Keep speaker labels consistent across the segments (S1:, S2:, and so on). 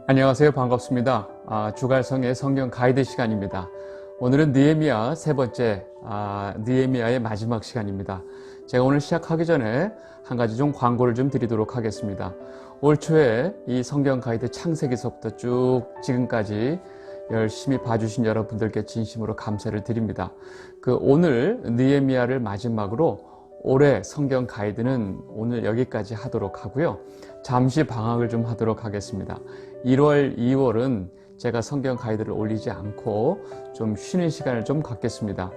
S1: 안녕하세요. 반갑습니다. 주갈성의 성경 가이드 시간입니다. 오늘은 느헤미야 세 번째, 느헤미야의 마지막 시간입니다. 제가 오늘 시작하기 전에 한 가지 좀 광고를 좀 드리도록 하겠습니다. 올 초에 이 성경 가이드 창세기서부터 쭉 지금까지 열심히 봐주신 여러분들께 진심으로 감사를 드립니다. 오늘 느헤미야를 마지막으로 올해 성경 가이드는 오늘 여기까지 하도록 하고요. 잠시 방학을 좀 하도록 하겠습니다. 1월, 2월은 제가 성경 가이드를 올리지 않고 좀 쉬는 시간을 좀 갖겠습니다.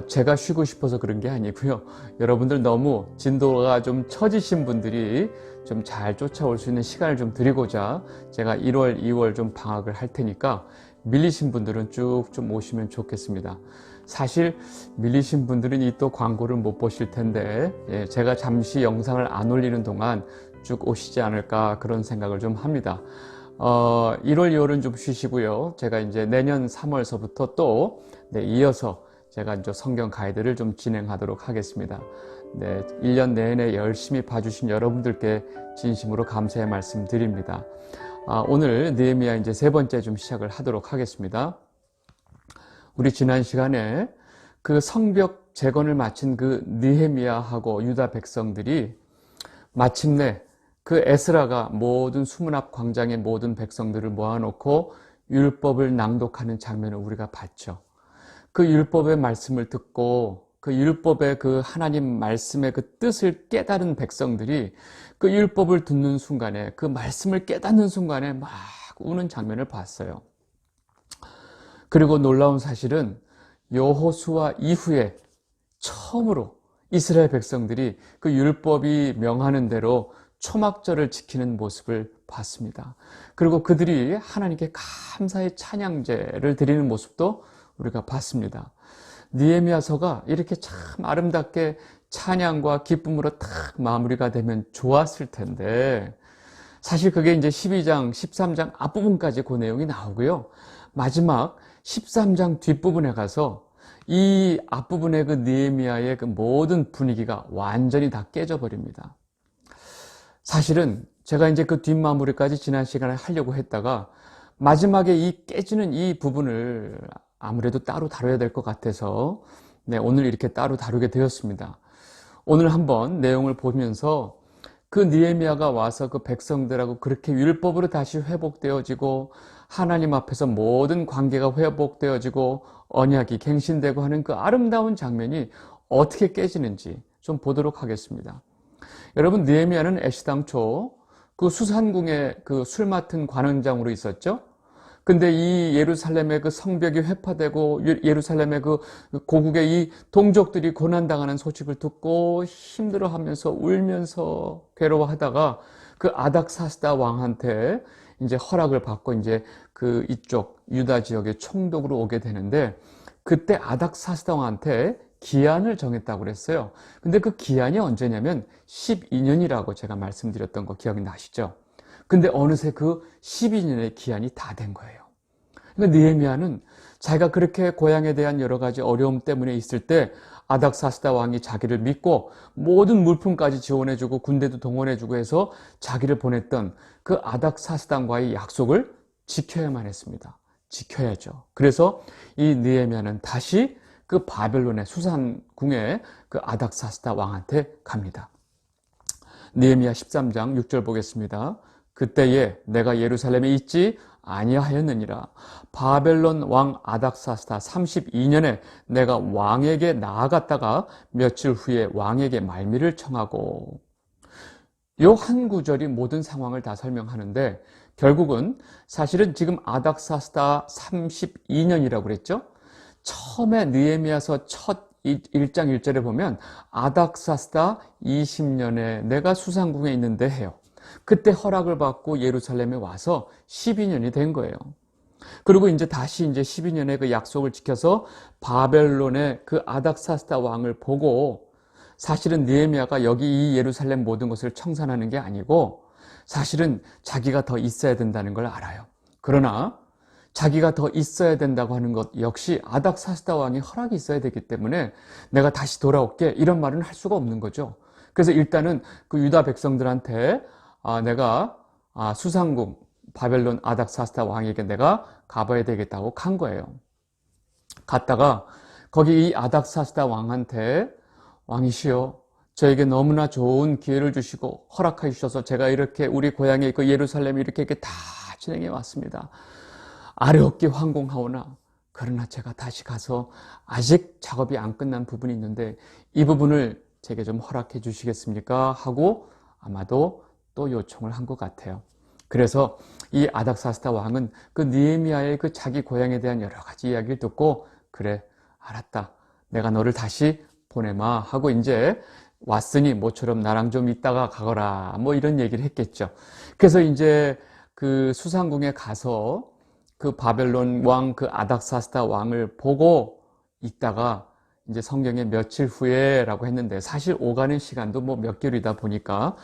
S1: 제가 쉬고 싶어서 그런 게 아니고요. 여러분들 너무 진도가 좀 처지신 분들이 좀 잘 쫓아올 수 있는 시간을 좀 드리고자 제가 1월, 2월 좀 방학을 할 테니까 밀리신 분들은 쭉 좀 오시면 좋겠습니다. 사실 밀리신 분들은 이 또 광고를 못 보실 텐데 제가 잠시 영상을 안 올리는 동안 쭉 오시지 않을까 그런 생각을 좀 합니다. 1월, 2월은 좀 쉬시고요. 제가 이제 내년 3월서부터 또 이어서 제가 이제 성경 가이드를 좀 진행하도록 하겠습니다. 1년 내내 열심히 봐주신 여러분들께 진심으로 감사의 말씀 드립니다. 오늘 느헤미야 이제 세 번째 좀 시작을 하도록 하겠습니다. 우리 지난 시간에 그 성벽 재건을 마친 그 느헤미야하고 유다 백성들이 마침내 그 에스라가 모든 수문 앞 광장의 모든 백성들을 모아놓고 율법을 낭독하는 장면을 우리가 봤죠. 그 율법의 말씀을 듣고 그 율법의 그 하나님 말씀의 그 뜻을 깨달은 백성들이 그 율법을 듣는 순간에 그 말씀을 깨닫는 순간에 막 우는 장면을 봤어요. 그리고 놀라운 사실은 여호수아 이후에 처음으로 이스라엘 백성들이 그 율법이 명하는 대로 초막절을 지키는 모습을 봤습니다. 그리고 그들이 하나님께 감사의 찬양제를 드리는 모습도 우리가 봤습니다. 느헤미야서가 이렇게 참 아름답게 찬양과 기쁨으로 딱 마무리가 되면 좋았을 텐데 사실 그게 이제 12장, 13장 앞부분까지 그 내용이 나오고요. 마지막 13장 뒷부분에 가서 이 앞부분의 그 느헤미야의 그 모든 분위기가 완전히 다 깨져버립니다. 사실은 제가 이제 그 뒷마무리까지 지난 시간에 하려고 했다가 마지막에 이 깨지는 이 부분을 아무래도 따로 다뤄야 될 것 같아서 오늘 이렇게 따로 다루게 되었습니다. 오늘 한번 내용을 보면서 그 느헤미야가 와서 그 백성들하고 그렇게 율법으로 다시 회복되어지고 하나님 앞에서 모든 관계가 회복되어지고 언약이 갱신되고 하는 그 아름다운 장면이 어떻게 깨지는지 좀 보도록 하겠습니다. 여러분, 느헤미야는 애시당초 그 수산궁에 그 술 맡은 관원장으로 있었죠. 근데 이 예루살렘의 그 성벽이 회파되고 예루살렘의 그 고국의 이 동족들이 고난당하는 소식을 듣고 힘들어하면서 울면서 괴로워하다가 그 아닥사스다 왕한테 이제 허락을 받고 이제 그 이쪽 유다 지역의 총독으로 오게 되는데 그때 아닥사스다 왕한테 기한을 정했다고 그랬어요. 근데 그 기한이 언제냐면 12년이라고 제가 말씀드렸던 거 기억이 나시죠? 근데 어느새 그 12년의 기한이 다 된 거예요. 그러니까 느헤미야는 자기가 그렇게 고향에 대한 여러 가지 어려움 때문에 있을 때 아닥사스다 왕이 자기를 믿고 모든 물품까지 지원해주고 군대도 동원해주고 해서 자기를 보냈던 그 아닥사스다와의 약속을 지켜야만 했습니다. 지켜야죠. 그래서 이 느헤미야는 다시 그 바벨론의 수산궁에 그 아닥사스다 왕한테 갑니다. 느헤미야 13장 6절 보겠습니다. 그때에 내가 예루살렘에 있지 아니하였느니라. 바벨론 왕 아닥사스다 32년에 내가 왕에게 나아갔다가 며칠 후에 왕에게 말미를 청하고. 요 한 구절이 모든 상황을 다 설명하는데 결국은 사실은 지금 아닥사스다 32년이라고 그랬죠. 처음에 느헤미야서 첫 1장 1절에 보면 아닥사스다 20년에 내가 수산궁에 있는데 해요. 그때 허락을 받고 예루살렘에 와서 12년이 된 거예요. 그리고 이제 다시 이제 12년의 그 약속을 지켜서 바벨론의 그 아닥사스다 왕을 보고 사실은 느헤미야가 여기 이 예루살렘 모든 것을 청산하는 게 아니고 사실은 자기가 더 있어야 된다는 걸 알아요. 그러나 자기가 더 있어야 된다고 하는 것 역시 아닥사스다 왕이 허락이 있어야 되기 때문에 내가 다시 돌아올게 이런 말은 할 수가 없는 거죠. 그래서 일단은 그 유다 백성들한테 내가 수상궁 바벨론 아닥사스다 왕에게 내가 가봐야 되겠다고 간 거예요. 갔다가 거기 이 아닥사스다 왕한테 왕이시여, 저에게 너무나 좋은 기회를 주시고 허락해 주셔서 제가 이렇게 우리 고향에 있고 예루살렘에 이렇게 다 진행해 왔습니다. 아뢰옵게 황공하오나 그러나 제가 다시 가서 아직 작업이 안 끝난 부분이 있는데 이 부분을 제게 좀 허락해 주시겠습니까? 하고 아마도 또 요청을 한 것 같아요. 그래서 이 아닥사스다 왕은 그 느헤미야의 그 자기 고향에 대한 여러 가지 이야기를 듣고 그래, 알았다, 내가 너를 다시 보내마 하고 이제 왔으니 모처럼 나랑 좀 있다가 가거라 뭐 이런 얘기를 했겠죠. 그래서 이제 그 수상궁에 가서 그 바벨론 왕 그 아닥사스다 왕을 보고 있다가 이제 성경에 며칠 후에라고 했는데 사실 오가는 시간도 뭐 몇 개월이다 보니까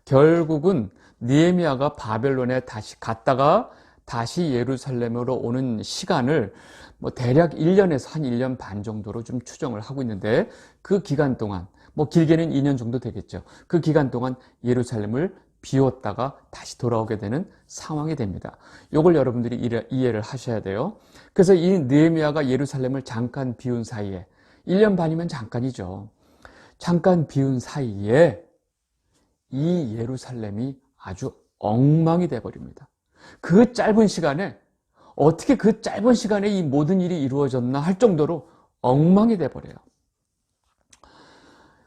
S1: 결국은 느헤미야가 바벨론에 다시 갔다가 다시 예루살렘으로 오는 시간을 뭐 대략 1년에서 한 1년 반 정도로 좀 추정을 하고 있는데 그 기간 동안 뭐 길게는 2년 정도 되겠죠. 그 기간 동안 예루살렘을 비웠다가 다시 돌아오게 되는 상황이 됩니다. 이걸 여러분들이 이해를 하셔야 돼요. 그래서 이 느헤미야가 예루살렘을 잠깐 비운 사이에 1년 반이면 잠깐이죠. 잠깐 비운 사이에 이 예루살렘이 아주 엉망이 돼버립니다. 그 짧은 시간에 어떻게 그 짧은 시간에 이 모든 일이 이루어졌나 할 정도로 엉망이 돼버려요.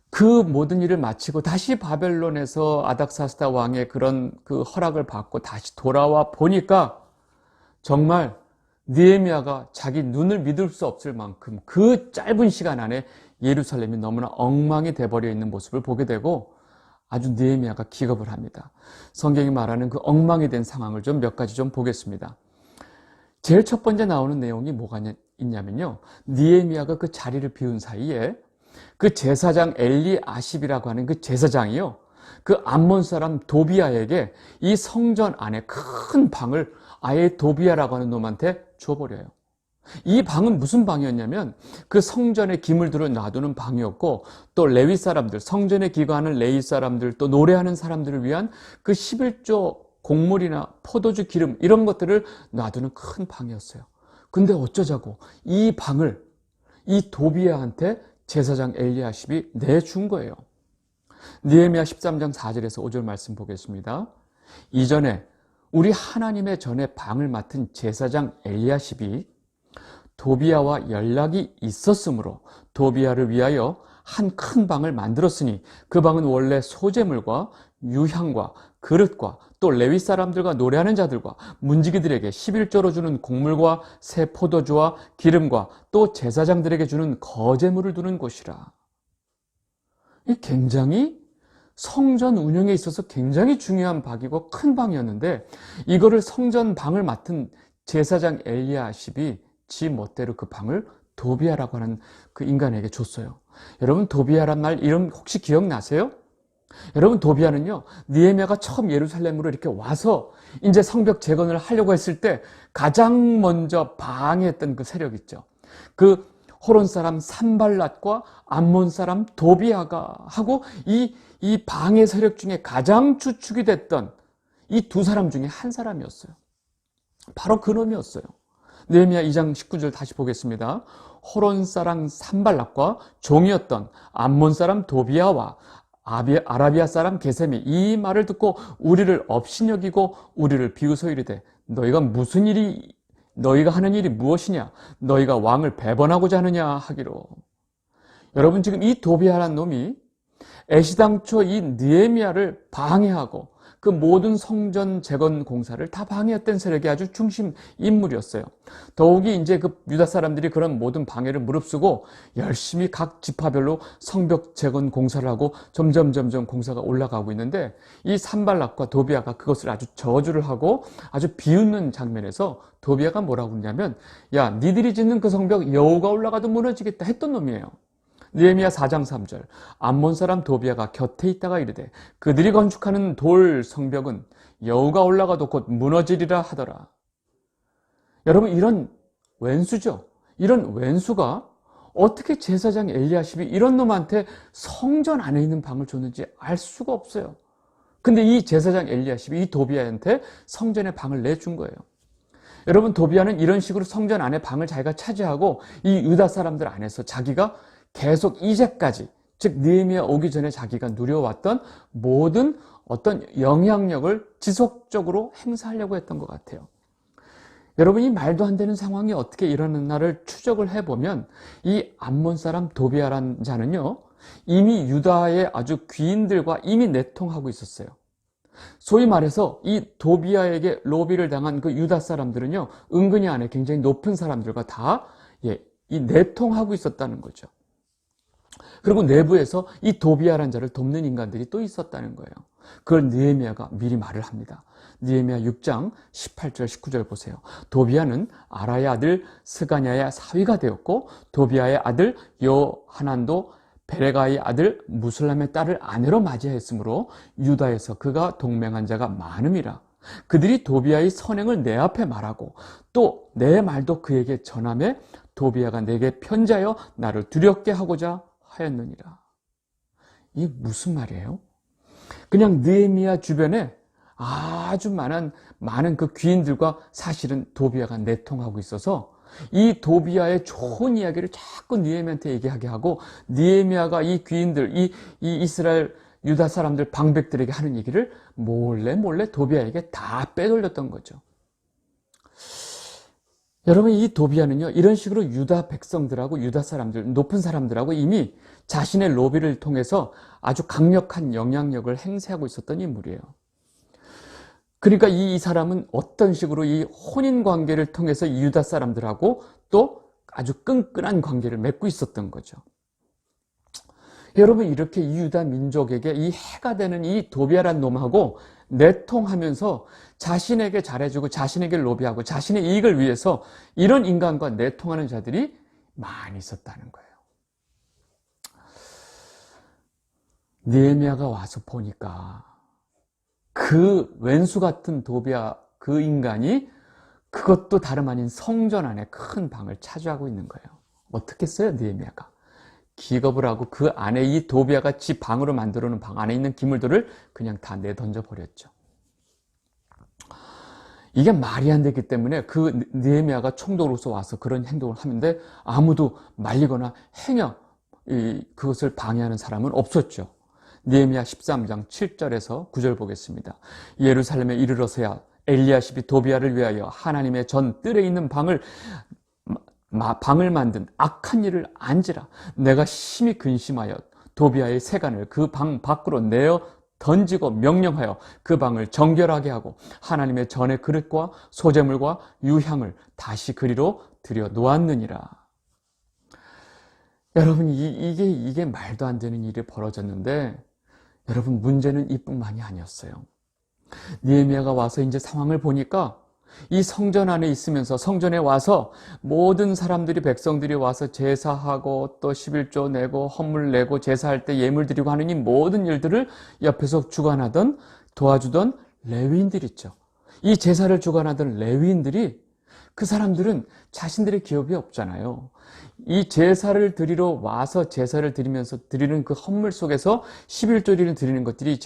S1: 그 모든 일을 마치고 다시 바벨론에서 아닥사스다 왕의 그런 그 허락을 받고 다시 돌아와 보니까 정말 느헤미야가 자기 눈을 믿을 수 없을 만큼 그 짧은 시간 안에 예루살렘이 너무나 엉망이 돼버려 있는 모습을 보게 되고 아주 느헤미야가 기겁을 합니다. 성경이 말하는 그 엉망이 된 상황을 좀 몇 가지 좀 보겠습니다. 제일 첫 번째 나오는 내용이 뭐가 있냐면요, 느헤미야가 그 자리를 비운 사이에 그 제사장 엘리아십이라고 하는 그 제사장이요, 그 암몬 사람 도비아에게 이 성전 안에 큰 방을 아예 도비아라고 하는 놈한테 줘버려요. 이 방은 무슨 방이었냐면 그 성전에 기물들을 놔두는 방이었고, 또 레위 사람들, 성전에 기거하는 레위 사람들, 또 노래하는 사람들을 위한 그 11조 곡물이나 포도주 기름 이런 것들을 놔두는 큰 방이었어요. 근데 어쩌자고 이 방을 이 도비아한테 제사장 엘리야십이 내준 거예요. 느헤미야 13장 4절에서 5절 말씀 보겠습니다. 이전에 우리 하나님의 전에 방을 맡은 제사장 엘리야십이 도비아와 연락이 있었으므로 도비아를 위하여 한 큰 방을 만들었으니 그 방은 원래 소재물과 유향과 그릇과 또 레위 사람들과 노래하는 자들과 문지기들에게 11조로 주는 곡물과 새 포도주와 기름과 또 제사장들에게 주는 거제물을 두는 곳이라. 이 굉장히 성전 운영에 있어서 굉장히 중요한 방이고 큰 방이었는데 이거를 성전 방을 맡은 제사장 엘리야십이 지 멋대로 그 방을 도비아라고 하는 그 인간에게 줬어요. 여러분, 도비아란 말 이름 혹시 기억나세요? 여러분, 도비아는요, 느헤미야가 처음 예루살렘으로 이렇게 와서 이제 성벽 재건을 하려고 했을 때 가장 먼저 방해했던 그 세력 있죠. 그 호론 사람 산발랏과 암몬 사람 도비아가 하고 이 방해 세력 중에 가장 주축이 됐던 이 두 사람 중에 한 사람이었어요. 바로 그 놈이었어요. 느헤미야 2장 19절 다시 보겠습니다. 호론 사람 산발랏과 종이었던 암몬 사람 도비아와 아라비아 사람 게셈이 이 말을 듣고 우리를 업신여기고 우리를 비웃어 이르되 너희가 하는 일이 무엇이냐? 너희가 왕을 배반하고자 하느냐 하기로. 여러분, 지금 이 도비아라는 놈이 애시당초 이 느헤미야를 방해하고 그 모든 성전 재건 공사를 다 방해했던 세력이 아주 중심 인물이었어요. 더욱이 이제 그 유다 사람들이 그런 모든 방해를 무릅쓰고 열심히 각 지파별로 성벽 재건 공사를 하고 점점 공사가 올라가고 있는데 이 산발락과 도비아가 그것을 아주 저주를 하고 아주 비웃는 장면에서 도비아가 뭐라고 그러냐면, 야, 니들이 짓는 그 성벽 여호가 올라가도 무너지겠다 했던 놈이에요. 느헤미야 4장 3절 암몬 사람 도비아가 곁에 있다가 이르되 그들이 건축하는 돌 성벽은 여호가 올라가도 곧 무너지리라 하더라. 여러분, 이런 왼수죠. 이런 왼수가 어떻게 제사장 엘리야십이 이런 놈한테 성전 안에 있는 방을 줬는지 알 수가 없어요. 근데 이 제사장 엘리야십이 이 도비아한테 성전의 방을 내준 거예요. 여러분, 도비아는 이런 식으로 성전 안에 방을 자기가 차지하고 이 유다 사람들 안에서 자기가 계속 이제까지, 즉 느헤미야 오기 전에 자기가 누려왔던 모든 어떤 영향력을 지속적으로 행사하려고 했던 것 같아요. 여러분이 말도 안 되는 상황이 어떻게 일어났나를 추적을 해보면 이 암몬 사람 도비아라는 자는요, 이미 유다의 아주 귀인들과 이미 내통하고 있었어요. 소위 말해서 이 도비아에게 로비를 당한 그 유다 사람들은요, 은근히 안에 굉장히 높은 사람들과 다 이 내통하고 있었다는 거죠. 그리고 내부에서 이 도비아라는 자를 돕는 인간들이 또 있었다는 거예요. 그걸 느헤미야가 미리 말을 합니다. 느헤미야 6장 18절 19절 보세요. 도비아는 아라의 아들 스가냐의 사위가 되었고 도비아의 아들 요하난도 베레가의 아들 무슬람의 딸을 아내로 맞이하였으므로 유다에서 그가 동맹한 자가 많음이라. 그들이 도비아의 선행을 내 앞에 말하고 또 내 말도 그에게 전하매 도비아가 내게 편지하여 나를 두렵게 하고자 하였느니라. 이게 무슨 말이에요? 그냥 느헤미야 주변에 아주 많은 그 귀인들과 사실은 도비아가 내통하고 있어서 이 도비아의 좋은 이야기를 자꾸 느헤미야한테 얘기하게 하고 느헤미야가 이 귀인들, 이 이스라엘 유다 사람들 방백들에게 하는 얘기를 몰래 도비아에게 다 빼돌렸던 거죠. 여러분, 이 도비아는요, 이런 식으로 유다 백성들하고 유다 사람들, 높은 사람들하고 이미 자신의 로비를 통해서 아주 강력한 영향력을 행사하고 있었던 인물이에요. 그러니까 이 사람은 어떤 식으로 이 혼인 관계를 통해서 이 유다 사람들하고 또 아주 끈끈한 관계를 맺고 있었던 거죠. 여러분, 이렇게 이 유다 민족에게 이 해가 되는 이 도비아란 놈하고 내통하면서 자신에게 잘해주고 자신에게 로비하고 자신의 이익을 위해서 이런 인간과 내통하는 자들이 많이 있었다는 거예요. 느헤미야가 와서 보니까 그 왼수 같은 도비아 그 인간이 그것도 다름 아닌 성전 안에 큰 방을 차지하고 있는 거예요. 어떻게 했어요, 느헤미야가? 기겁을 하고 그 안에 이 도비아가 지 방으로 만들어 놓은 방 안에 있는 기물들을 그냥 다 내던져 버렸죠. 이게 말이 안 되기 때문에 그 느헤미야가 총독으로서 와서 그런 행동을 하는데 아무도 말리거나 행여 그것을 방해하는 사람은 없었죠. 느헤미야 13장 7절에서 9절 보겠습니다. 예루살렘에 이르러서야 엘리야십이 도비아를 위하여 하나님의 전 뜰에 있는 방을 만든 악한 일을 안지라. 내가 심히 근심하여 도비아의 세간을 그 방 밖으로 내어 던지고 명령하여 그 방을 정결하게 하고 하나님의 전의 그릇과 소재물과 유향을 다시 그리로 들여 놓았느니라. 여러분, 이게 말도 안 되는 일이 벌어졌는데 여러분, 문제는 이뿐만이 아니었어요. 느헤미야가 와서 이제 상황을 보니까 이 성전 안에 있으면서 성전에 와서 모든 사람들이 백성들이 와서 제사하고 또 11조 내고 헌물 내고 제사할 때 예물 드리고 하는 이 모든 일들을 옆에서 주관하던 도와주던 레위인들 있죠. 이 제사를 주관하던 레위인들이 그 사람들은 자신들의 기업이 없잖아요. 이 제사를 드리러 와서 제사를 드리면서 드리는 그 헌물 속에서 11조리를 드리는 것들이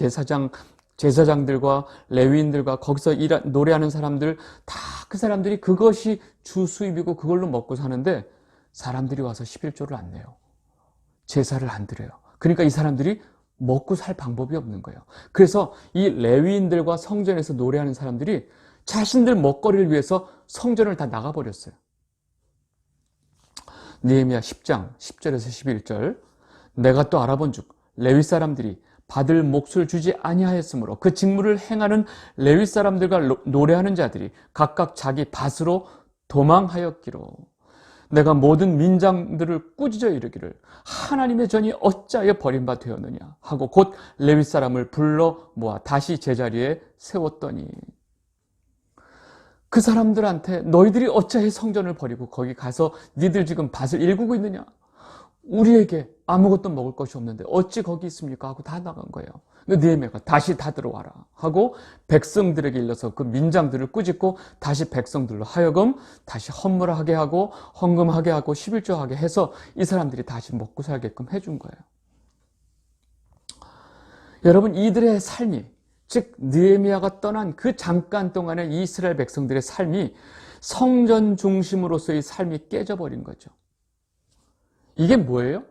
S1: 제사장들과 레위인들과 거기서 노래하는 사람들 다 그 사람들이 그것이 주 수입이고 그걸로 먹고 사는데 사람들이 와서 11조를 안 내요. 제사를 안 드려요. 그러니까 이 사람들이 먹고 살 방법이 없는 거예요. 그래서 이 레위인들과 성전에서 노래하는 사람들이 자신들 먹거리를 위해서 성전을 다 나가버렸어요. 느헤미야 10장 10절에서 11절 내가 또 알아본즉 레위 사람들이 받을 몫을 주지 아니하였으므로 그 직무를 행하는 레위 사람들과 노래하는 자들이 각각 자기 밭으로 도망하였기로 내가 모든 민장들을 꾸짖어 이르기를 하나님의 전이 어찌하여 버림바 되었느냐 하고 곧 레위 사람을 불러 모아 다시 제자리에 세웠더니 그 사람들한테 너희들이 어찌하여 성전을 버리고 거기 가서 니들 지금 밭을 일구고 있느냐? 우리에게 아무것도 먹을 것이 없는데 어찌 거기 있습니까? 하고 다 나간 거예요. 느헤미야가 다시 다 들어와라 하고 백성들에게 일러서 그 민장들을 꾸짖고 다시 백성들로 하여금 다시 헌물하게 하고 헌금하게 하고 11조하게 해서 이 사람들이 다시 먹고 살게끔 해준 거예요. 여러분, 이들의 삶이 즉 느헤미야가 떠난 그 잠깐 동안의 이스라엘 백성들의 삶이 성전 중심으로서의 삶이 깨져버린 거죠. 이게 뭐예요?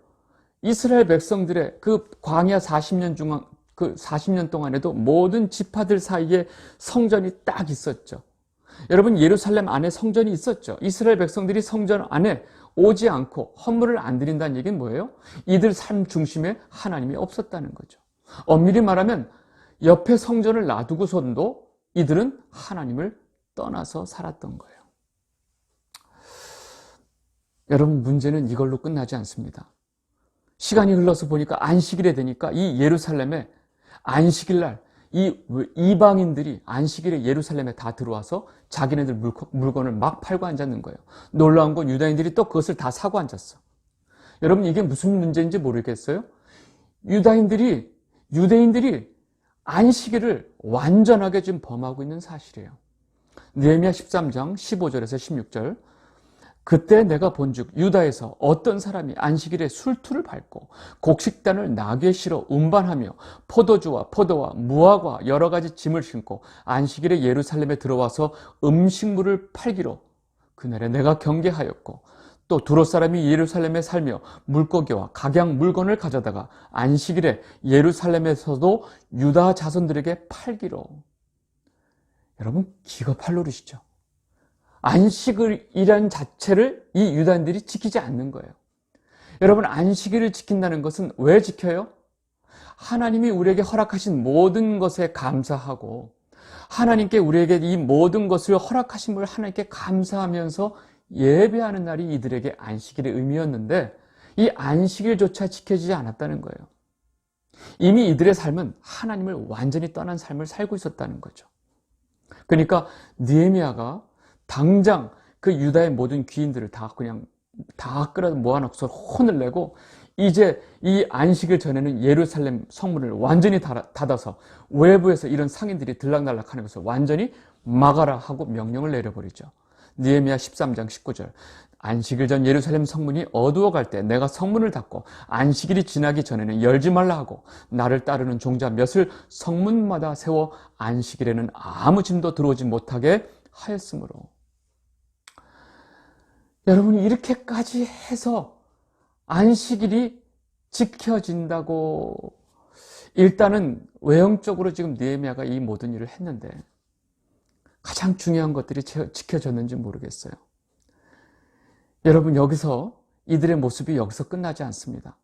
S1: 이스라엘 백성들의 그 광야 40년 동안에도 모든 지파들 사이에 성전이 딱 있었죠. 여러분, 예루살렘 안에 성전이 있었죠. 이스라엘 백성들이 성전 안에 오지 않고 헌물을 안 드린다는 얘기는 뭐예요? 이들 삶 중심에 하나님이 없었다는 거죠. 엄밀히 말하면 옆에 성전을 놔두고선도 이들은 하나님을 떠나서 살았던 거예요. 여러분, 문제는 이걸로 끝나지 않습니다. 시간이 흘러서 보니까 안식일에 되니까 이 예루살렘에 안식일 날 이 이방인들이 안식일에 예루살렘에 다 들어와서 자기네들 물건을 막 팔고 앉았는 거예요. 놀라운 건 유다인들이 또 그것을 다 사고 앉았어. 여러분, 이게 무슨 문제인지 모르겠어요? 유대인들이 안식일을 완전하게 지금 범하고 있는 사실이에요. 느헤미야 13장 15절에서 16절. 그때 내가 본즉 유다에서 어떤 사람이 안식일에 술투를 밟고 곡식단을 나귀에 실어 운반하며 포도주와 포도와 무화과 여러 가지 짐을 싣고 안식일에 예루살렘에 들어와서 음식물을 팔기로 그날에 내가 경계하였고, 또 두로 사람이 예루살렘에 살며 물고기와 각양 물건을 가져다가 안식일에 예루살렘에서도 유다 자손들에게 팔기로. 여러분, 기겁할 노릇이죠. 안식일이란 자체를 이 유다인들이 지키지 않는 거예요. 여러분, 안식일을 지킨다는 것은 왜 지켜요? 하나님이 우리에게 허락하신 모든 것에 감사하고 하나님께 우리에게 이 모든 것을 허락하신 걸 하나님께 감사하면서 예배하는 날이 이들에게 안식일의 의미였는데, 이 안식일조차 지켜지지 않았다는 거예요. 이미 이들의 삶은 하나님을 완전히 떠난 삶을 살고 있었다는 거죠. 그러니까 느헤미야가 당장 그 유다의 모든 귀인들을 다 끌어 모아놓고서 혼을 내고, 이제 이 안식일 전에는 예루살렘 성문을 완전히 닫아서 외부에서 이런 상인들이 들락날락하는 것을 완전히 막아라 하고 명령을 내려버리죠. 느헤미야 13장 19절. 안식일 전 예루살렘 성문이 어두워갈 때 내가 성문을 닫고 안식일이 지나기 전에는 열지 말라 하고 나를 따르는 종자 몇을 성문마다 세워 안식일에는 아무 짐도 들어오지 못하게 하였으므로. 여러분이 이렇게까지 해서 안식일이 지켜진다고, 일단은 외형적으로 지금 느헤미야가 이 모든 일을 했는데 가장 중요한 것들이 지켜졌는지 모르겠어요. 여러분, 여기서 이들의 모습이 여기서 끝나지 않습니다.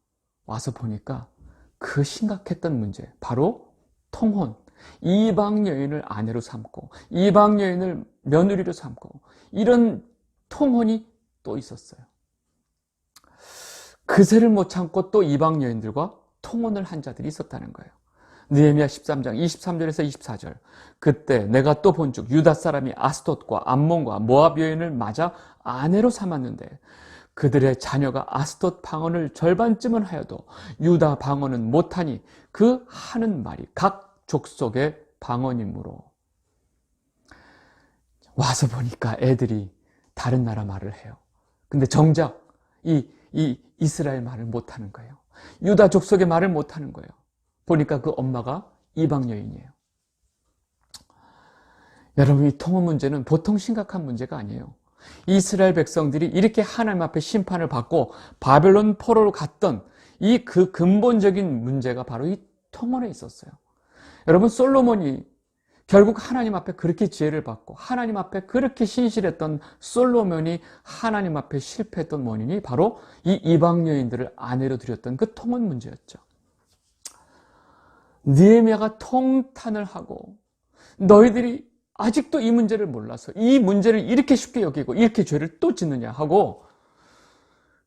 S1: 와서 보니까 그 심각했던 문제, 바로 통혼, 이방 여인을 아내로 삼고 이방 여인을 며느리로 삼고 이런 통혼이 또 있었어요. 그새를 못 참고 또 이방 여인들과 통혼을 한 자들이 있었다는 거예요. 느헤미야 13장 23절에서 24절. 그때 내가 또 본즉 유다 사람이 아스돗과 암몬과 모압 여인을 맞아 아내로 삼았는데 그들의 자녀가 아스돗 방언을 절반쯤은 하여도 유다 방언은 못하니 그 하는 말이 각 족속의 방언이므로. 와서 보니까 애들이 다른 나라 말을 해요. 근데 정작 이 이스라엘 말을 못하는 거예요. 유다 족속의 말을 못하는 거예요. 보니까 그 엄마가 이방 여인이에요. 여러분, 이 통혼 문제는 보통 심각한 문제가 아니에요. 이스라엘 백성들이 이렇게 하나님 앞에 심판을 받고 바벨론 포로로 갔던 이 그 근본적인 문제가 바로 이 통혼에 있었어요. 여러분, 솔로몬이 결국 하나님 앞에 그렇게 지혜를 받고 하나님 앞에 그렇게 신실했던 솔로몬이 하나님 앞에 실패했던 원인이 바로 이 이방 여인들을 아내로 들였던 그 통혼 문제였죠. 느헤미야가 통탄을 하고, 너희들이 아직도 이 문제를 몰라서 이 문제를 이렇게 쉽게 여기고 이렇게 죄를 또 짓느냐 하고,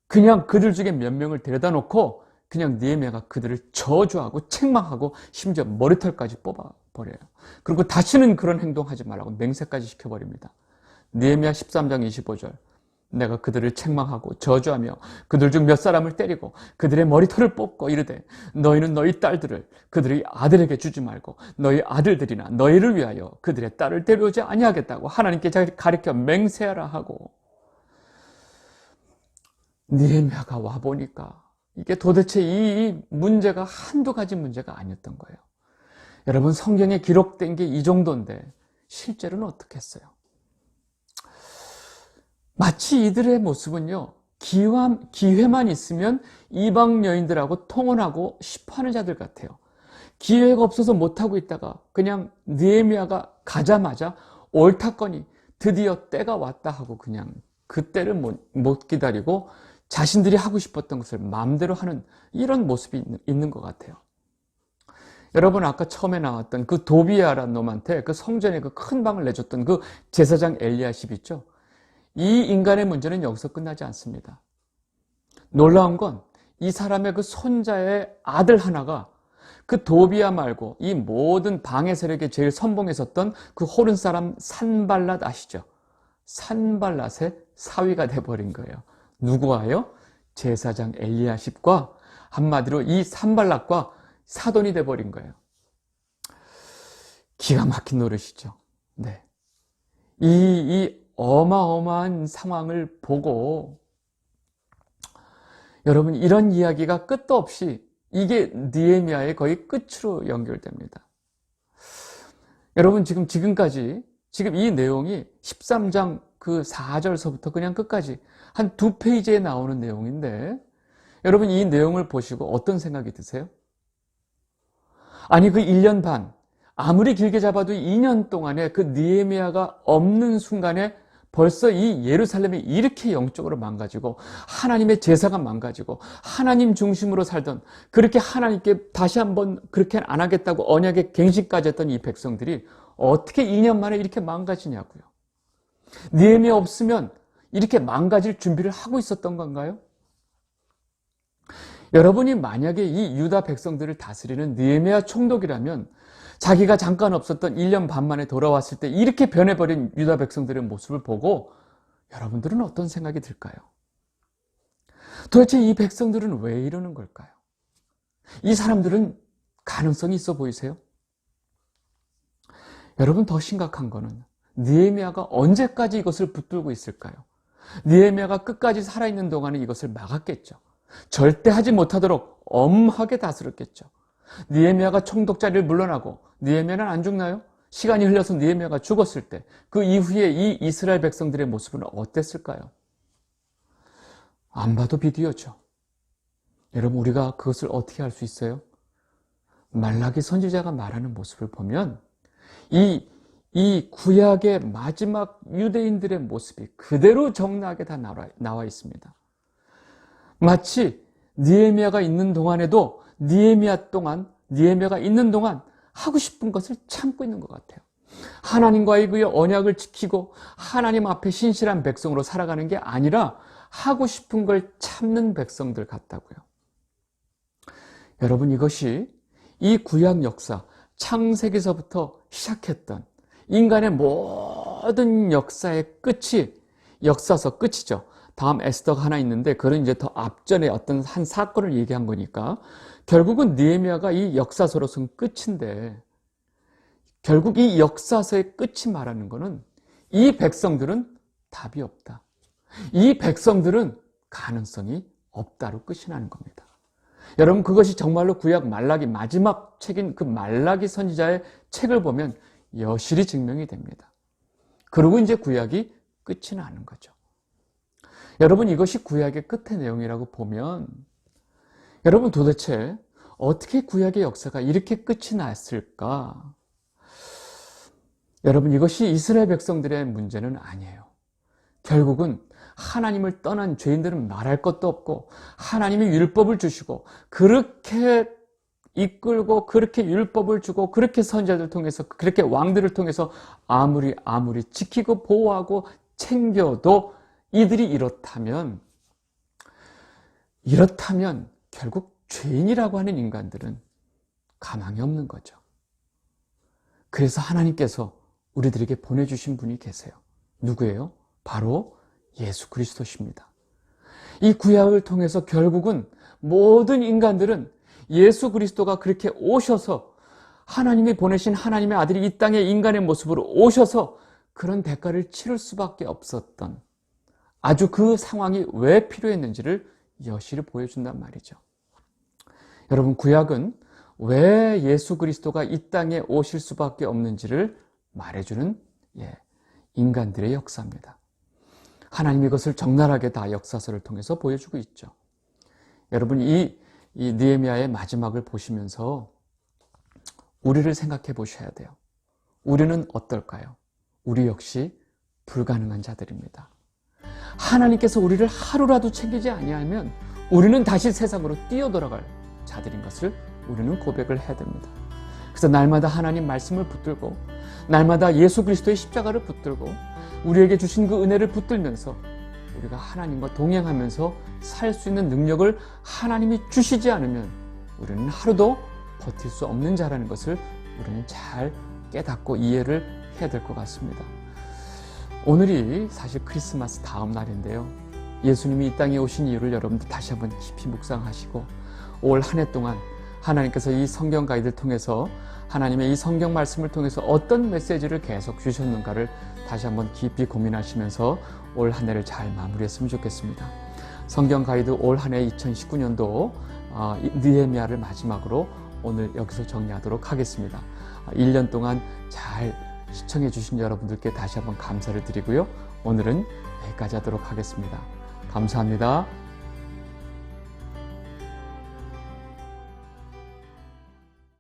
S1: 그냥 그들 중에 몇 명을 데려다 놓고 그냥 느헤미야가 그들을 저주하고 책망하고 심지어 머리털까지 뽑아버려요. 그리고 다시는 그런 행동하지 말라고 맹세까지 시켜버립니다. 느헤미야 13장 25절. 내가 그들을 책망하고 저주하며 그들 중 몇 사람을 때리고 그들의 머리털을 뽑고 이르되 너희는 너희 딸들을 그들의 아들에게 주지 말고 너희 아들들이나 너희를 위하여 그들의 딸을 데려오지 아니하겠다고 하나님께 가르쳐 맹세하라 하고. 느헤미야가 와보니까 이게 도대체 이 문제가 한두 가지 문제가 아니었던 거예요. 여러분, 성경에 기록된 게 이 정도인데 실제로는 어떻겠어요? 마치 이들의 모습은요, 기회만 있으면 이방 여인들하고 통혼하고 싶어하는 자들 같아요. 기회가 없어서 못하고 있다가 그냥 느헤미야가 가자마자 옳다거니 드디어 때가 왔다 하고 그냥 그 때를 못 기다리고 자신들이 하고 싶었던 것을 마음대로 하는 이런 모습이 있는 것 같아요. 여러분, 아까 처음에 나왔던 그 도비아라는 놈한테 그 성전에 그 큰 방을 내줬던 그 제사장 엘리야십 있죠? 이 인간의 문제는 여기서 끝나지 않습니다. 놀라운 건 이 사람의 그 손자의 아들 하나가 그 도비아 말고 이 모든 방해 세력에 제일 선봉에 섰던 그 호른 사람 산발랏 아시죠? 산발랏의 사위가 돼버린 거예요. 누구와요? 제사장 엘리야십과, 한마디로 이 산발랏과 사돈이 돼버린 거예요. 기가 막힌 노릇이죠. 네. 이 어마어마한 상황을 보고 여러분, 이런 이야기가 끝도 없이 이게 느헤미야의 거의 끝으로 연결됩니다. 여러분, 지금까지 이 내용이 13장 그 4절서부터 그냥 끝까지 한 2페이지에 나오는 내용인데, 여러분, 이 내용을 보시고 어떤 생각이 드세요? 아니, 그 1년 반, 아무리 길게 잡아도 2년 동안에 그 느헤미야가 없는 순간에 벌써 이 예루살렘이 이렇게 영적으로 망가지고 하나님의 제사가 망가지고 하나님 중심으로 살던, 그렇게 하나님께 다시 한번 그렇게 안 하겠다고 언약의 갱신까지 했던 이 백성들이 어떻게 2년 만에 이렇게 망가지냐고요. 느헤미야 없으면 이렇게 망가질 준비를 하고 있었던 건가요? 여러분이 만약에 이 유다 백성들을 다스리는 느헤미야 총독이라면 자기가 잠깐 없었던 1년 반 만에 돌아왔을 때 이렇게 변해버린 유다 백성들의 모습을 보고 여러분들은 어떤 생각이 들까요? 도대체 이 백성들은 왜 이러는 걸까요? 이 사람들은 가능성이 있어 보이세요? 여러분, 더 심각한 거는 느헤미야가 언제까지 이것을 붙들고 있을까요? 느헤미야가 끝까지 살아있는 동안에 이것을 막았겠죠. 절대 하지 못하도록 엄하게 다스렸겠죠. 느헤미야가 총독 자리를 물러나고 느헤미야는 안 죽나요? 시간이 흘러서 느헤미야가 죽었을 때 그 이후에 이 이스라엘 백성들의 모습은 어땠을까요? 안 봐도 비디오죠. 여러분, 우리가 그것을 어떻게 알 수 있어요? 말라기 선지자가 말하는 모습을 보면 이 구약의 마지막 유대인들의 모습이 그대로 정나게 다 나와 있습니다. 마치 느헤미야가 있는 동안에도 느헤미야가 있는 동안 하고 싶은 것을 참고 있는 것 같아요. 하나님과의 그 언약을 지키고 하나님 앞에 신실한 백성으로 살아가는 게 아니라 하고 싶은 걸 참는 백성들 같다고요. 여러분, 이것이 이 구약 역사, 창세기서부터 시작했던 인간의 모든 역사의 끝이, 역사서 끝이죠. 다음 에스더가 하나 있는데 그건 이제 더 앞전에 어떤 한 사건을 얘기한 거니까 결국은 느헤미야가 이 역사서로서는 끝인데, 결국 이 역사서의 끝이 말하는 거는 이 백성들은 답이 없다, 이 백성들은 가능성이 없다로 끝이 나는 겁니다. 여러분, 그것이 정말로 구약 말라기 마지막 책인 그 말라기 선지자의 책을 보면 여실히 증명이 됩니다. 그리고 이제 구약이 끝이 나는 거죠. 여러분, 이것이 구약의 끝의 내용이라고 보면 여러분, 도대체 어떻게 구약의 역사가 이렇게 끝이 났을까? 여러분, 이것이 이스라엘 백성들의 문제는 아니에요. 결국은 하나님을 떠난 죄인들은 말할 것도 없고 하나님이 율법을 주시고 그렇게 이끌고 그렇게 율법을 주고 그렇게 선지자들 통해서 그렇게 왕들을 통해서 아무리 지키고 보호하고 챙겨도 이들이 이렇다면 결국 죄인이라고 하는 인간들은 가망이 없는 거죠. 그래서 하나님께서 우리들에게 보내주신 분이 계세요. 누구예요? 바로 예수 그리스도십니다. 이 구약을 통해서 결국은 모든 인간들은 예수 그리스도가 그렇게 오셔서, 하나님이 보내신 하나님의 아들이 이 땅에 인간의 모습으로 오셔서 그런 대가를 치를 수밖에 없었던, 아주 그 상황이 왜 필요했는지를 여실히 보여준단 말이죠. 여러분, 구약은 왜 예수 그리스도가 이 땅에 오실 수밖에 없는지를 말해주는 인간들의 역사입니다. 하나님이 이것을 적나라하게 다 역사서를 통해서 보여주고 있죠. 여러분, 이 느헤미야의 마지막을 보시면서 우리를 생각해 보셔야 돼요. 우리는 어떨까요? 우리 역시 불가능한 자들입니다. 하나님께서 우리를 하루라도 챙기지 아니하면 우리는 다시 세상으로 뛰어돌아갈 자들인 것을 우리는 고백을 해야 됩니다. 그래서 날마다 하나님 말씀을 붙들고 날마다 예수 그리스도의 십자가를 붙들고 우리에게 주신 그 은혜를 붙들면서 우리가 하나님과 동행하면서 살 수 있는 능력을 하나님이 주시지 않으면 우리는 하루도 버틸 수 없는 자라는 것을 우리는 잘 깨닫고 이해를 해야 될 것 같습니다. 오늘이 사실 크리스마스 다음 날인데요. 예수님이 이 땅에 오신 이유를 여러분들 다시 한번 깊이 묵상하시고 올 한 해 동안 하나님께서 이 성경 가이드를 통해서 하나님의 이 성경 말씀을 통해서 어떤 메시지를 계속 주셨는가를 다시 한번 깊이 고민하시면서 올 한 해를 잘 마무리했으면 좋겠습니다. 성경 가이드 올 한 해 2019년도 느헤미야를 마지막으로 오늘 여기서 정리하도록 하겠습니다. 1년 동안 잘 시청해 주신 여러분들께 다시 한번 감사를 드리고요. 오늘은 여기까지 하도록 하겠습니다. 감사합니다.